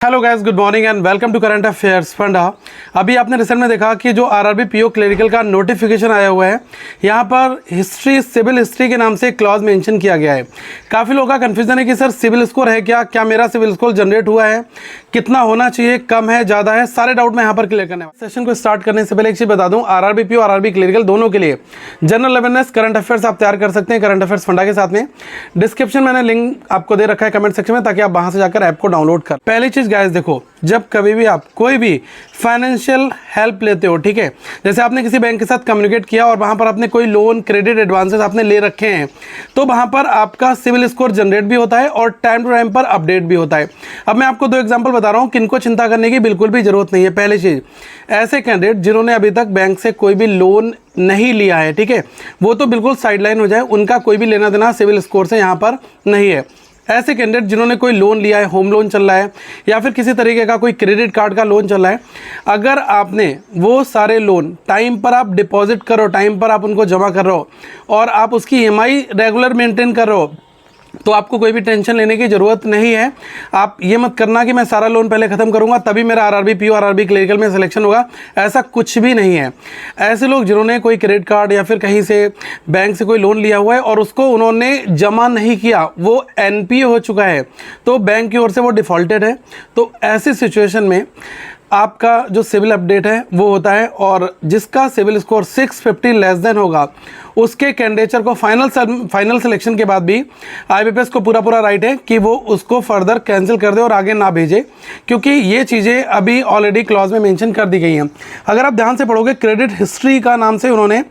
Hello guys, good morning and welcome to current affairs funda. अभी आपने recent में देखा कि जो आरआरबी पीओ क्लरिकल का नोटिफिकेशन आया हुआ है, यहाँ पर हिस्ट्री, सिविल हिस्ट्री के नाम से एक क्लॉज मेंशन किया गया है। काफ़ी लोगों का कन्फ्यूजन है कि सर सिविल स्कोर है क्या मेरा सिविल स्कोर जनरेट हुआ है, कितना होना चाहिए, कम है, ज़्यादा है, सारे डाउट मैं यहाँ पर क्लियर करने वाला। सेशन को स्टार्ट करने से पहले एक चीज़ बता दूँ, आरआरबी पीओ आरआरबी क्लरिकल दोनों के लिए जनरल अवेयरनेस करंट अफेयर्स आप तैयार कर सकते हैं करंट अफेयर्स फंडा के साथ में। डिस्क्रिप्शन मैंने लिंक आपको दे रखा है कमेंट सेक्शन में, ताकि आप वहाँ से जाकर ऐप को डाउनलोड कर। पहली चीज़ गाइस देखो, जब कभी भी आप कोई भी फाइनेंशियल हेल्प लेते हो, ठीक है, जैसे आपने किसी बैंक के साथ कम्युनिकेट किया और वहाँ पर आपने कोई लोन, क्रेडिट, एडवांसेस आपने ले रखे हैं, तो वहाँ पर आपका सिविल स्कोर जनरेट भी होता है और टाइम टू टाइम पर अपडेट भी होता है। अब मैं आपको दो एग्जांपल बता रहा हूँ, किनको चिंता करने की बिल्कुल भी जरूरत नहीं है। पहली चीज़, ऐसे कैंडिडेट जिन्होंने अभी तक बैंक से कोई भी लोन नहीं लिया है, ठीक है, वो तो बिल्कुल साइडलाइन हो जाए, उनका कोई भी लेना देना सिविल स्कोर से यहाँ पर नहीं है। ऐसे कैंडिडेट जिन्होंने कोई लोन लिया है, होम लोन चल रहा है या फिर किसी तरीके का कोई क्रेडिट कार्ड का लोन चल रहा है, अगर आपने वो सारे लोन टाइम पर आप डिपॉजिट करो, टाइम पर आप उनको जमा कर रहे हो और आप उसकी ईएमआई रेगुलर मेंटेन कर रहे हो, तो आपको कोई भी टेंशन लेने की ज़रूरत नहीं है। आप ये मत करना कि मैं सारा लोन पहले ख़त्म करूंगा तभी मेरा आरआरबी पीओ आरआरबी क्लरिकल में सिलेक्शन होगा, ऐसा कुछ भी नहीं है। ऐसे लोग जिन्होंने कोई क्रेडिट कार्ड या फिर कहीं से बैंक से कोई लोन लिया हुआ है और उसको उन्होंने जमा नहीं किया, वो एनपीए हो चुका है, तो बैंक की ओर से वो डिफ़ॉल्टेड है, तो ऐसी सिचुएशन में आपका जो सिविल अपडेट है वो होता है, और जिसका सिविल स्कोर 650 लेस देन होगा उसके कैंडिडेचर को फाइनल सिलेक्शन के बाद भी आईबीपीएस को पूरा राइट है कि वो उसको फर्दर कैंसिल कर दे और आगे ना भेजे, क्योंकि ये चीज़ें अभी ऑलरेडी क्लॉज में मेंशन कर दी गई हैं। अगर आप ध्यान से पढ़ोगे, क्रेडिट हिस्ट्री का नाम से उन्होंने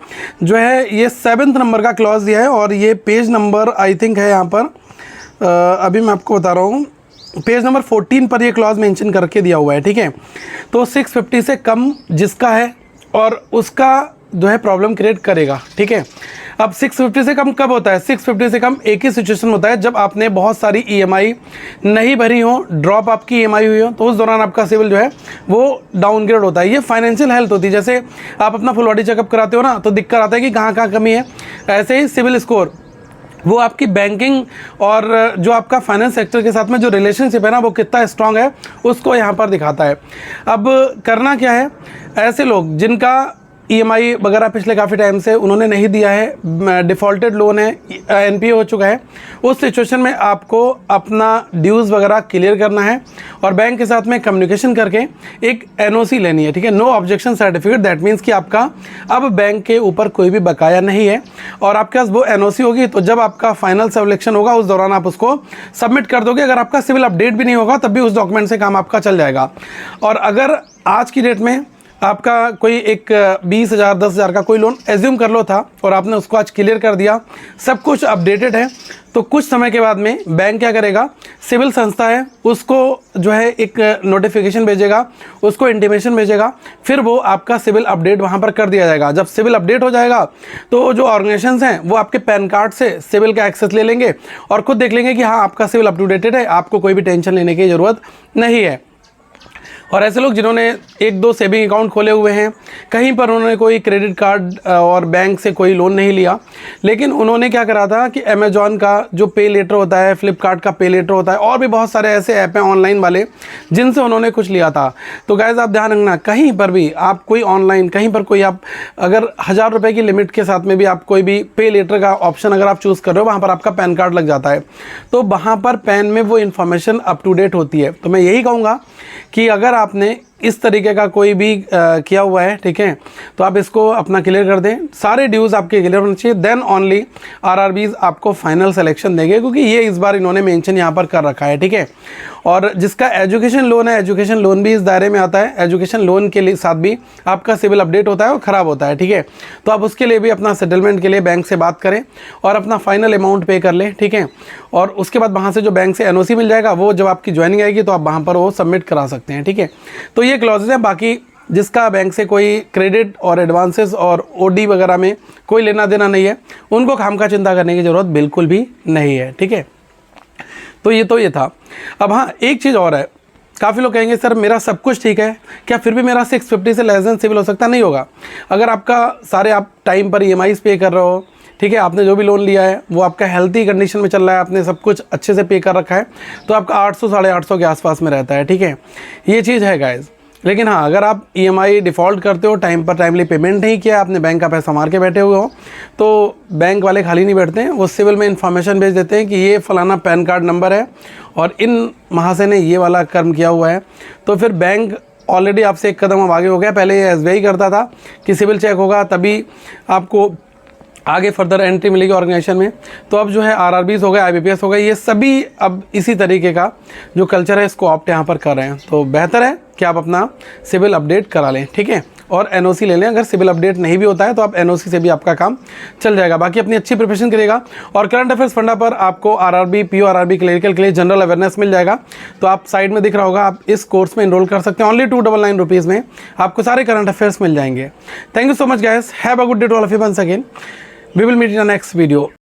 जो है ये 7th नंबर का क्लॉज दिया है, और ये पेज नंबर आई थिंक है यहाँ पर, अभी मैं आपको बता रहा हूँ, पेज नंबर 14 पर ये क्लॉज मेंशन करके दिया हुआ है, ठीक है। तो 650 से कम जिसका है और उसका जो है प्रॉब्लम क्रिएट करेगा, ठीक है। अब 650 से कम कब होता है? 650 से कम एक ही सिचुएशन होता है, जब आपने बहुत सारी ईएमआई नहीं भरी हो, ड्रॉप आपकी ईएमआई हुई हो, तो उस दौरान आपका सिविल जो है वो डाउनग्रेड होता है। ये फाइनेंशियल हेल्थ होती है, जैसे आप अपना फुल बॉडी चेकअप कराते हो ना, तो दिक्कत आता है कि कहाँ कमी है। ऐसे ही सिविल स्कोर वो आपकी बैंकिंग और जो आपका फाइनेंस सेक्टर के साथ में जो रिलेशनशिप है ना, वो कितना स्ट्रांग है उसको यहाँ पर दिखाता है। अब करना क्या है, ऐसे लोग जिनका ईएमआई वगैरह पिछले काफ़ी टाइम से उन्होंने नहीं दिया है, डिफ़ॉल्टेड लोन है, एनपीए हो चुका है, उस सिचुएशन में आपको अपना ड्यूज़ वगैरह क्लियर करना है और बैंक के साथ में कम्युनिकेशन करके एक एनओसी लेनी है, ठीक है, no objection certificate. That means कि आपका अब बैंक के ऊपर कोई भी बकाया नहीं है, और आपके पास वो एनओसी होगी तो जब आपका फाइनल सिलेक्शन होगा उस दौरान आप उसको सबमिट कर दोगे। अगर आपका सिविल अपडेट भी नहीं होगा तब भी उस डॉक्यूमेंट से काम आपका चल जाएगा। और अगर आज की डेट में आपका कोई एक 20,000 10,000 का कोई लोन एज्यूम कर लो था और आपने उसको आज क्लियर कर दिया, सब कुछ अपडेटेड है, तो कुछ समय के बाद में बैंक क्या करेगा, सिविल संस्था है उसको जो है एक नोटिफिकेशन भेजेगा, उसको इंटीमेशन भेजेगा, फिर वो आपका सिविल अपडेट वहाँ पर कर दिया जाएगा। जब सिविल अपडेट हो जाएगा तो जो ऑर्गेनाइजेशंस हैं वो आपके पैन कार्ड से सिविल का एक्सेस ले लेंगे और खुद देख लेंगे कि हाँ आपका सिविल अप टू डेटेड है, आपको कोई भी टेंशन लेने की ज़रूरत नहीं है। और ऐसे लोग जिन्होंने 1-2 सेविंग अकाउंट खोले हुए हैं, कहीं पर उन्होंने कोई क्रेडिट कार्ड और बैंक से कोई लोन नहीं लिया, लेकिन उन्होंने क्या करा था कि अमेजॉन का जो पे लेटर होता है, फ्लिपकार्ट का पे लेटर होता है, और भी बहुत सारे ऐसे ऐप हैं ऑनलाइन वाले जिनसे उन्होंने कुछ लिया था। तो गाइस आप ध्यान रखना, कहीं पर भी आप कोई ऑनलाइन, कहीं पर कोई आप अगर 1000 रुपये की लिमिट के साथ में भी आप कोई भी पे लेटर का ऑप्शन अगर आप चूज़ कर रहे हो, वहाँ पर आपका पैन कार्ड लग जाता है, तो वहाँ पर पैन में वो इन्फॉर्मेशन अप टू डेट होती है। तो मैं यही कहूँगा कि अगर आपने इस तरीके का कोई भी किया हुआ है, ठीक है, तो आप इसको अपना क्लियर कर दें, सारे ड्यूज़ आपके क्लियर होने चाहिए, देन ओनली आरआरबीज आपको फाइनल सिलेक्शन देंगे, क्योंकि ये इस बार इन्होंने मेंशन यहाँ पर कर रखा है, ठीक है। और जिसका एजुकेशन लोन है, एजुकेशन लोन भी इस दायरे में आता है। एजुकेशन लोन के लिए साथ भी आपका सिविल अपडेट होता है और ख़राब होता है, ठीक है, तो आप उसके लिए भी अपना सेटलमेंट के लिए बैंक से बात करें और अपना फाइनल अमाउंट पे कर लें, ठीक है। और उसके बाद वहाँ से जो बैंक से एनओसी मिल जाएगा, वो जब आपकी ज्वाइनिंग आएगी तो आप वहाँ पर वो सबमिट करा सकते हैं, ठीक है। तो ये क्लॉजेज है। बाकी जिसका बैंक से कोई क्रेडिट और एडवांसेस और ओडी वगैरह में कोई लेना देना नहीं है, उनको खामखा चिंता करने की ज़रूरत बिल्कुल भी नहीं है, ठीक है। तो ये था। अब हाँ, एक चीज़ और है, काफ़ी लोग कहेंगे सर मेरा सब कुछ ठीक है, क्या फिर भी मेरा 650 से लेस देन सिविल हो सकता? नहीं होगा। अगर आपका सारे आप टाइम पर ईएमआईज़ पे कर रहे हो, ठीक है, आपने जो भी लोन लिया है वो आपका हेल्थी कंडीशन में चल रहा है, आपने सब कुछ अच्छे से पे कर रखा है, तो आपका 800 850 के आसपास में रहता है। ठीक है, ये चीज़ है गाइज़। लेकिन हाँ, अगर आप EMI डिफ़ॉल्ट करते हो, टाइम पर टाइमली पेमेंट नहीं किया, आपने बैंक का पैसा मार के बैठे हुए हो, तो बैंक वाले खाली नहीं बैठते हैं, वो सिविल में इन्फॉर्मेशन भेज देते हैं कि ये फ़लाना पैन कार्ड नंबर है और इन महाशय ने ये वाला कर्म किया हुआ है। तो फिर बैंक ऑलरेडी आपसे एक कदम अब आगे हो गया। पहले ये SBI करता था कि सिविल चेक होगा तभी आपको आगे फर्दर एंट्री मिलेगी ऑर्गेनाइजेशन में, तो अब जो है RRBs हो गए, IBPS हो गए, ये सभी अब इसी तरीके का जो कल्चर है इसको ऑप्ट यहाँ पर कर रहे हैं। तो बेहतर है कि आप अपना सिविल अपडेट करा लें, ठीक है, और NOC ले लें। अगर सिविल अपडेट नहीं भी होता है तो आप NOC से भी आपका काम चल जाएगा। बाकी अपनी अच्छी प्रिपरेशन करिएगा और करंट अफेयर्स फंडा पर आपको RRB PO RRB क्लरिकल के लिए जनरल अवेयरनेस मिल जाएगा। तो आप साइड में दिख रहा होगा, आप इस कोर्स में इनरोल कर सकते हैं। ओनली 299 रुपीज़ में आपको सारे करंट अफेयर्स मिल जाएंगे। Thank you so much guys, have a good day to all of you once again. We will meet in the next video.